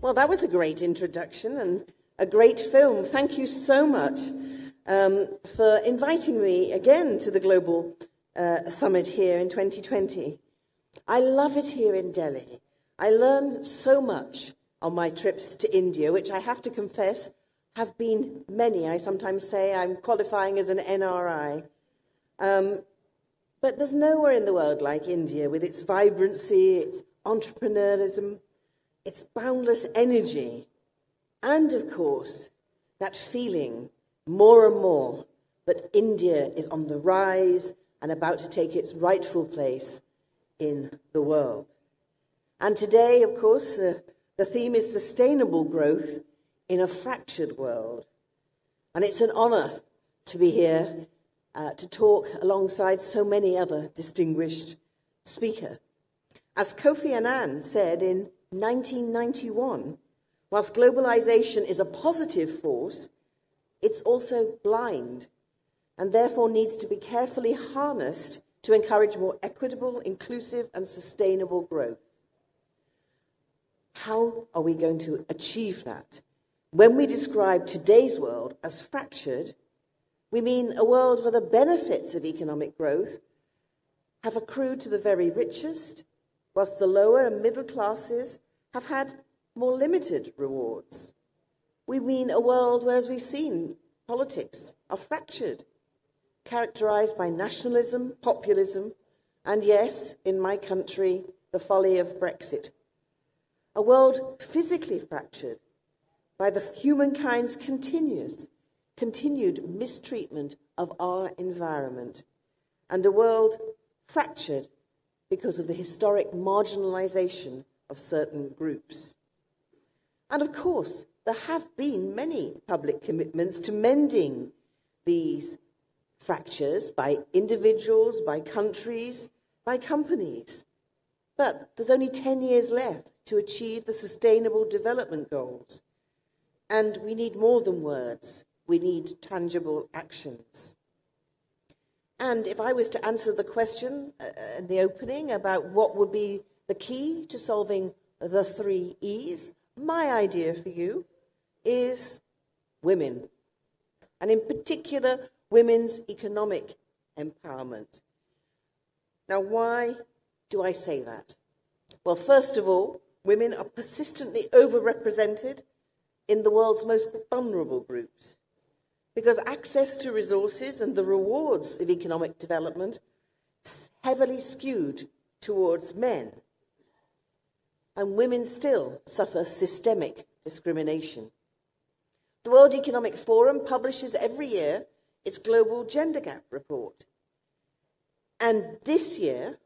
Well, that was a great introduction and a great film. Thank you so much for inviting me again to the Global Summit here in 2020. I love it here in Delhi. I learn so much on my trips to India, which I have to confess have been many. I sometimes say I'm qualifying as an NRI. But there's nowhere in the world like India with its vibrancy, its entrepreneurialism, its boundless energy, and of course, that feeling more and more that India is on the rise and about to take its rightful place in the world. And today, of course, the theme is sustainable growth in a fractured world. And it's an honor to be here to talk alongside so many other distinguished speakers. As Kofi Annan said in 1991, whilst globalization is a positive force, it's also blind and therefore needs to be carefully harnessed to encourage more equitable, inclusive, and sustainable growth. How are we going to achieve that? When we describe today's world as fractured, we mean a world where the benefits of economic growth have accrued to the very richest, whilst the lower and middle classes have had more limited rewards. We mean a world where, as we've seen, politics are fractured, characterized by nationalism, populism, and yes, in my country, the folly of Brexit. A world physically fractured by the humankind's continued mistreatment of our environment, and a world fractured because of the historic marginalization of certain groups. And of course, there have been many public commitments to mending these fractures by individuals, by countries, by companies. But there's only 10 years left to achieve the Sustainable Development Goals. And we need more than words. We need tangible actions. And if I was to answer the question in the opening about what would be the key to solving the 3 E's, my idea for you is women. And in particular, women's economic empowerment. Now, why do I say that? Well, first of all, women are persistently overrepresented in the world's most vulnerable groups, because access to resources and the rewards of economic development is heavily skewed towards men. And women still suffer systemic discrimination. The World Economic Forum publishes every year its Global Gender Gap Report. And this year,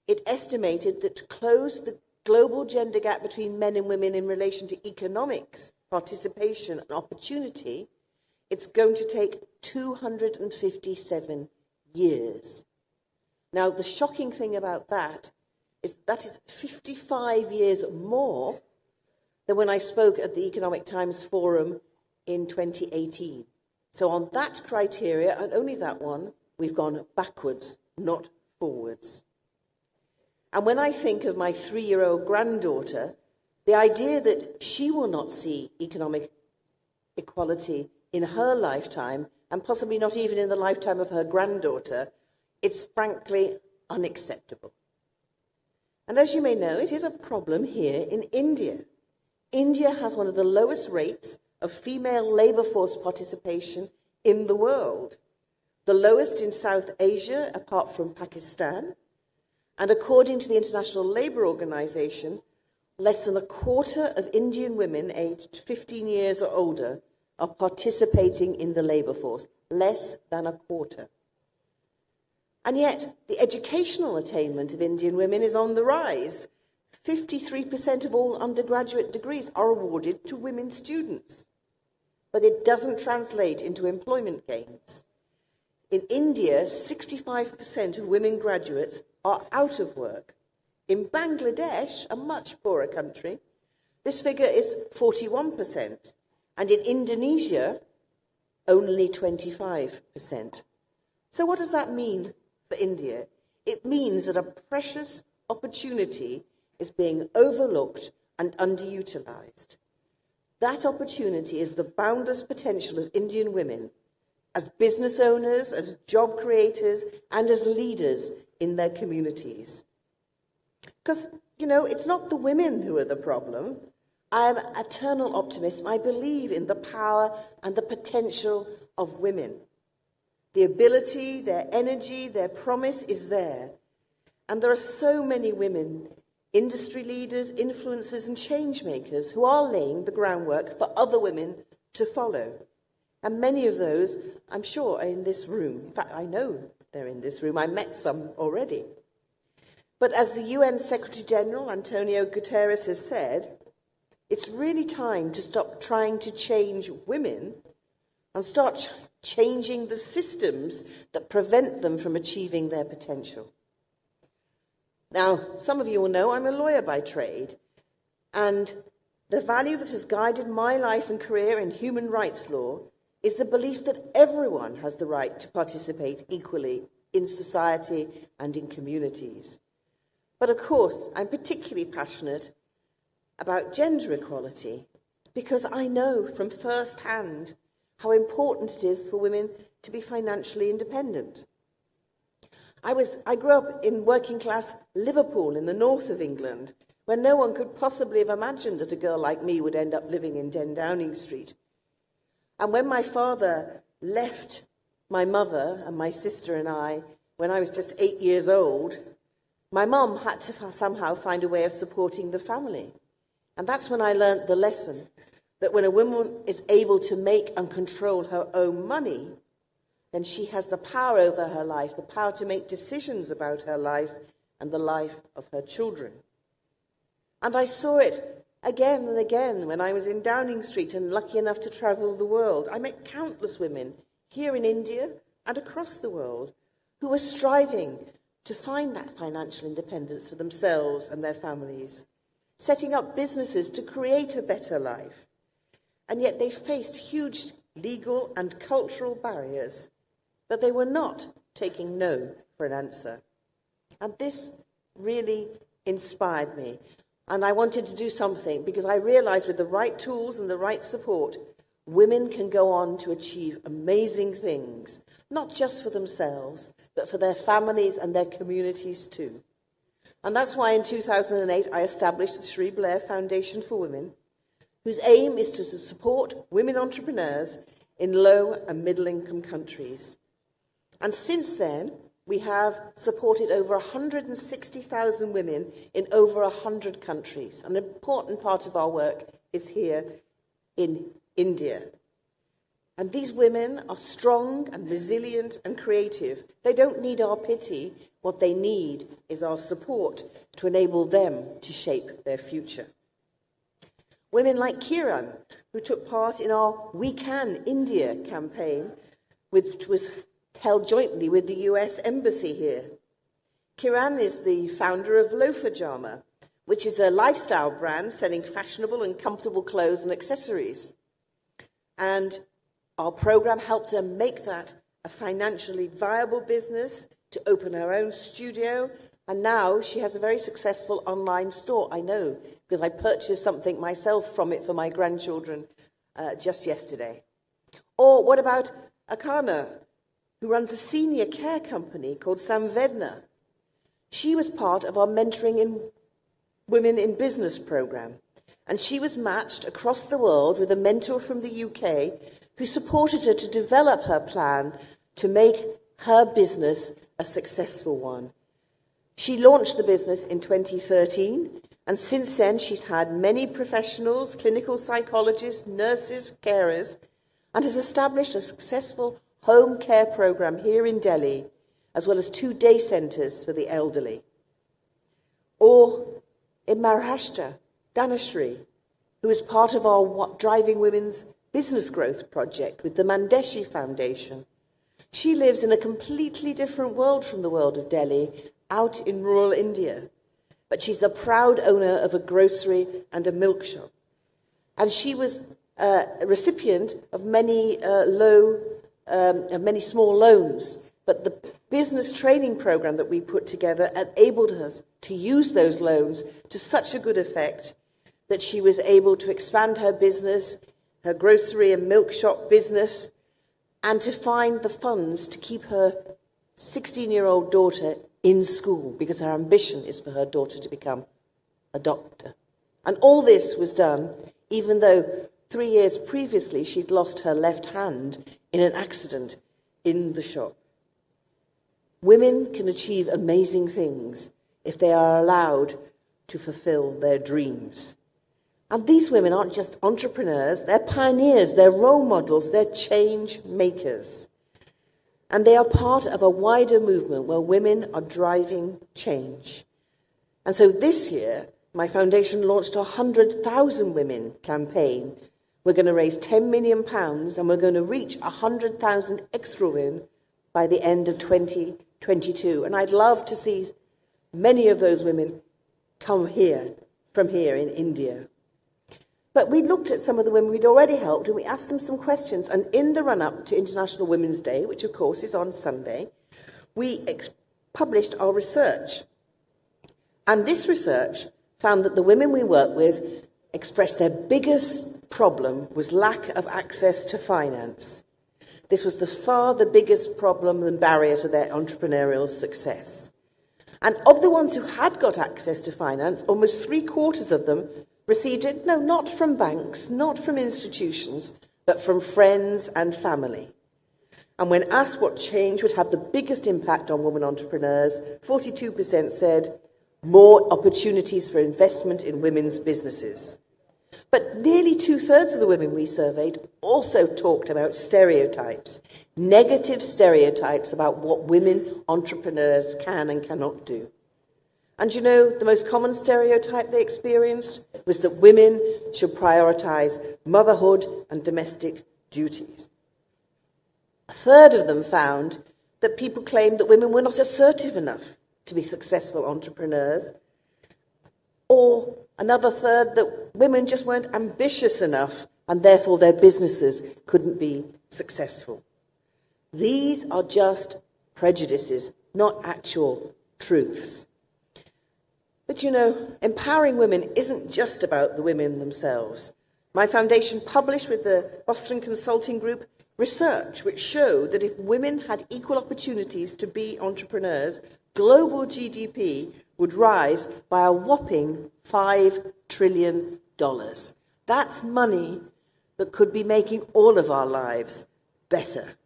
it estimated that to close the global gender gap between men and women in relation to economics, participation, and opportunity, it's going to take 257 years. Now, the shocking thing about that is 55 years more than when I spoke at the Economic Times Forum in 2018. So on that criteria, and only that one, we've gone backwards, not forwards. And when I think of my 3-year-old granddaughter, the idea that she will not see economic equality in her lifetime, and possibly not even in the lifetime of her granddaughter, it's frankly unacceptable. And as you may know, it is a problem here in India. India has one of the lowest rates of female labor force participation in the world, the lowest in South Asia apart from Pakistan, and according to the International Labour Organization, less than a quarter of Indian women aged 15 years or older are participating in the labor force, less than a quarter. And yet, the educational attainment of Indian women is on the rise. 53% of all undergraduate degrees are awarded to women students. But it doesn't translate into employment gains. In India, 65% of women graduates are out of work. In Bangladesh, a much poorer country, this figure is 41%. And in Indonesia, only 25%. So what does that mean for India? It means that a precious opportunity is being overlooked and underutilized. That opportunity is the boundless potential of Indian women as business owners, as job creators, and as leaders in their communities. Because, it's not the women who are the problem. I am an eternal optimist, and I believe in the power and the potential of women. The ability, their energy, their promise is there. And there are so many women, industry leaders, influencers, and change makers who are laying the groundwork for other women to follow. And many of those, I'm sure, are in this room. In fact, I know they're in this room. I met some already. But as the UN Secretary General, Antonio Guterres, has said, it's really time to stop trying to change women and start changing the systems that prevent them from achieving their potential. Now, some of you will know I'm a lawyer by trade, and the value that has guided my life and career in human rights law is the belief that everyone has the right to participate equally in society and in communities. But of course, I'm particularly passionate about gender equality because I know from first hand how important it is for women to be financially independent. I grew up in working class Liverpool in the north of England, where no one could possibly have imagined that a girl like me would end up living in 10 Downing Street. And when my father left my mother and my sister and I, when I was just 8 years old, my mum had to somehow find a way of supporting the family. And that's when I learned the lesson that when a woman is able to make and control her own money, then she has the power over her life, the power to make decisions about her life and the life of her children. And I saw it again and again when I was in Downing Street and lucky enough to travel the world. I met countless women here in India and across the world who were striving to find that financial independence for themselves and their families, setting up businesses to create a better life. And yet they faced huge legal and cultural barriers, but they were not taking no for an answer. And this really inspired me. And I wanted to do something because I realized with the right tools and the right support, women can go on to achieve amazing things, not just for themselves, but for their families and their communities too. And that's why in 2008, I established the Cherie Blair Foundation for Women, whose aim is to support women entrepreneurs in low and middle-income countries. And since then, we have supported over 160,000 women in over 100 countries. An important part of our work is here in India. And these women are strong and resilient and creative. They don't need our pity. What they need is our support to enable them to shape their future. Women like Kiran, who took part in our We Can India campaign, which was held jointly with the US Embassy here. Kiran is the founder of Loafer Jama, which is a lifestyle brand selling fashionable and comfortable clothes and accessories. And our program helped her make that a financially viable business, to open her own studio, and now she has a very successful online store. I know, because I purchased something myself from it for my grandchildren just yesterday. Or what about Akana, who runs a senior care company called Samvedna? She was part of our Mentoring in Women in Business program, and she was matched across the world with a mentor from the UK who supported her to develop her plan to make her business a successful one. She launched the business in 2013, and since then she's had many professionals, clinical psychologists, nurses, carers, and has established a successful home care program here in Delhi, as well as 2 day centres for the elderly. Or in Maharashtra, Dhanashree, who is part of our Driving Women's Business Growth project with the Mandeshi Foundation. She lives in a completely different world from the world of Delhi, out in rural India. But she's a proud owner of a grocery and a milk shop. And she was a recipient of many many small loans. But the business training program that we put together enabled us to use those loans to such a good effect that she was able to expand her business, her grocery and milk shop business, and to find the funds to keep her 16-year-old daughter in school, because her ambition is for her daughter to become a doctor. And all this was done even though 3 years previously she'd lost her left hand in an accident in the shop. Women can achieve amazing things if they are allowed to fulfill their dreams. And these women aren't just entrepreneurs, they're pioneers, they're role models, they're change makers. And they are part of a wider movement where women are driving change. And so this year, my foundation launched a 100,000 Women campaign. We're going to raise £10 million and we're going to reach 100,000 extra women by the end of 2022. And I'd love to see many of those women come here, from here in India. But we looked at some of the women we'd already helped and we asked them some questions. And in the run-up to International Women's Day, which of course is on Sunday, we published our research. And this research found that the women we work with expressed their biggest problem was lack of access to finance. This was far the biggest problem and barrier to their entrepreneurial success. And of the ones who had got access to finance, almost 3/4 of them received it, no, not from banks, not from institutions, but from friends and family. And when asked what change would have the biggest impact on women entrepreneurs, 42% said more opportunities for investment in women's businesses. But nearly 2/3 of the women we surveyed also talked about stereotypes, negative stereotypes about what women entrepreneurs can and cannot do. And you know, the most common stereotype they experienced was that women should prioritize motherhood and domestic duties. 1/3 of them found that people claimed that women were not assertive enough to be successful entrepreneurs, or another 1/3 that women just weren't ambitious enough and therefore their businesses couldn't be successful. These are just prejudices, not actual truths. But you know, empowering women isn't just about the women themselves. My foundation published with the Boston Consulting Group research which showed that if women had equal opportunities to be entrepreneurs, global GDP would rise by a whopping $5 trillion. That's money that could be making all of our lives better.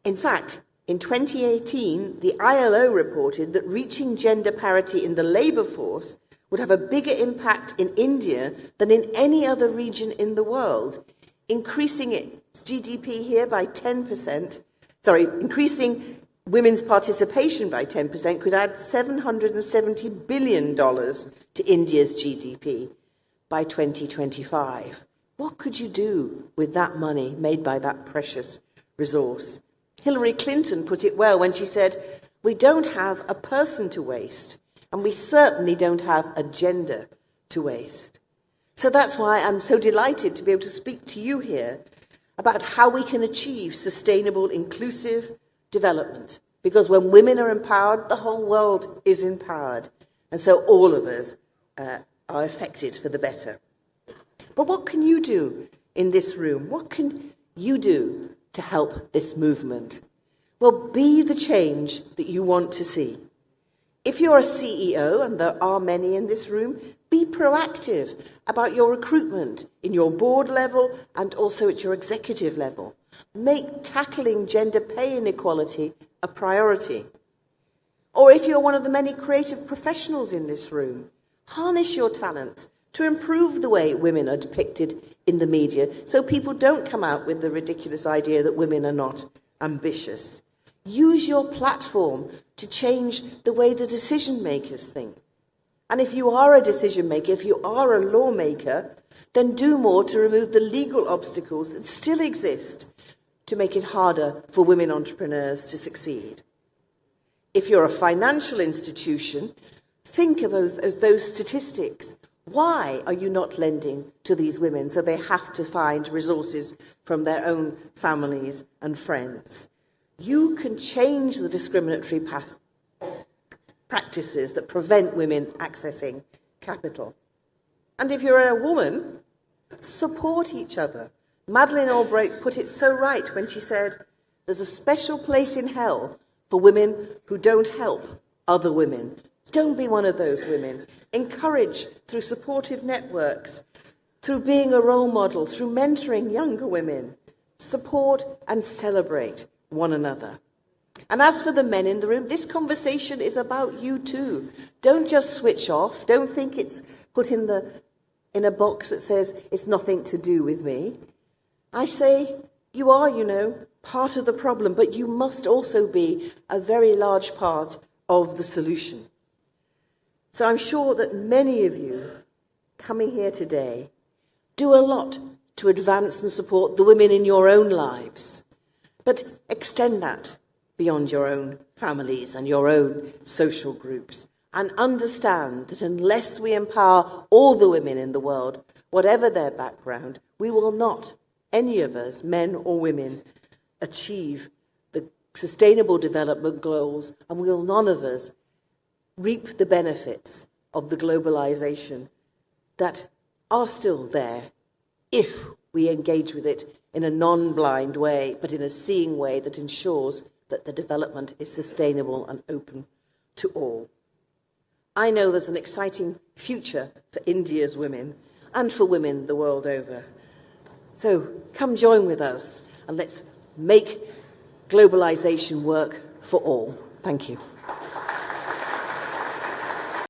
In fact, in 2018, the ILO reported that reaching gender parity in the labour force would have a bigger impact in India than in any other region in the world, increasing its GDP here by 10%. Increasing women's participation by 10% could add $770 billion to India's GDP by 2025. What could you do with that money made by that precious resource? Hillary Clinton put it well when she said, "We don't have a person to waste, and we certainly don't have a gender to waste." So that's why I'm so delighted to be able to speak to you here about how we can achieve sustainable, inclusive development. Because when women are empowered, the whole world is empowered. And so all of us are affected for the better. But what can you do in this room? What can you do to help this movement? Well, be the change that you want to see. If you're a CEO, and there are many in this room, be proactive about your recruitment in your board level and also at your executive level. Make tackling gender pay inequality a priority. Or if you're one of the many creative professionals in this room, harness your talents to improve the way women are depicted in the media so people don't come out with the ridiculous idea that women are not ambitious. Use your platform to change the way the decision makers think. And if you are a decision maker, if you are a lawmaker, then do more to remove the legal obstacles that still exist to make it harder for women entrepreneurs to succeed. If you're a financial institution, think of those statistics. Why are you not lending to these women so they have to find resources from their own families and friends? You can change the discriminatory practices that prevent women accessing capital. And if you're a woman, support each other. Madeleine Albright put it so right when she said, there's a special place in hell for women who don't help other women. Don't be one of those women. Encourage through supportive networks, through being a role model, through mentoring younger women. Support and celebrate one another. And as for the men in the room, this conversation is about you too. Don't just switch off. Don't think it's put in a box that says it's nothing to do with me. I say you are, part of the problem, but you must also be a very large part of the solution. So I'm sure that many of you coming here today do a lot to advance and support the women in your own lives, but extend that beyond your own families and your own social groups, and understand that unless we empower all the women in the world, whatever their background, we will not, any of us, men or women, achieve the sustainable development goals, and will none of us reap the benefits of the globalization that are still there if we engage with it in a non-blind way, but in a seeing way that ensures that the development is sustainable and open to all. I know there's an exciting future for India's women and for women the world over. So come join with us and let's make globalization work for all. Thank you.